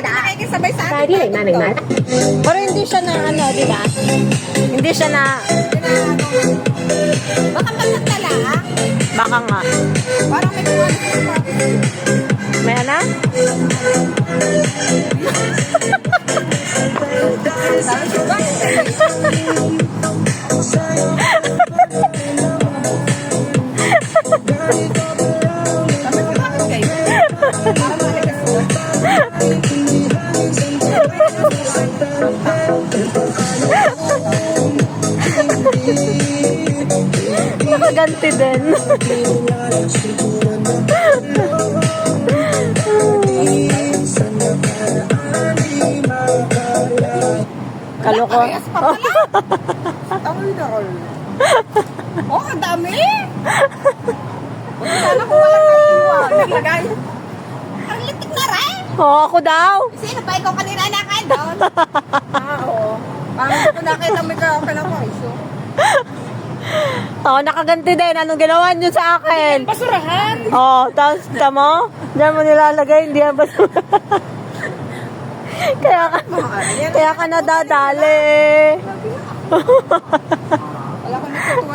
nakikisabay sa Pero hindi siya na ano, di ba? Hindi siya na... Baka magkatala, ha? Baka nga. Parang may kuwan sa May ano? sabi ko ba? Sabi ko bakit kayo? Parang maligas ko. Nakaganti din. Kaloko. Parehas pa pala. Takoy na all. Oh, ang dami. Sana ko walang naiwan. Naglagay. Ang litik na rin. Oo, ako daw. Sino ba? Ikaw kanina nakay doon? Oo. Parang ko nakita mo ikaw ka lang ko. Oo, nakaganti din. Anong ginawa niyo sa akin? Basurahan. Oo, tapos tamo, diyan mo nilalagay, hindi yan basura. Kaya ka nadadali. Wala ko natutuwa.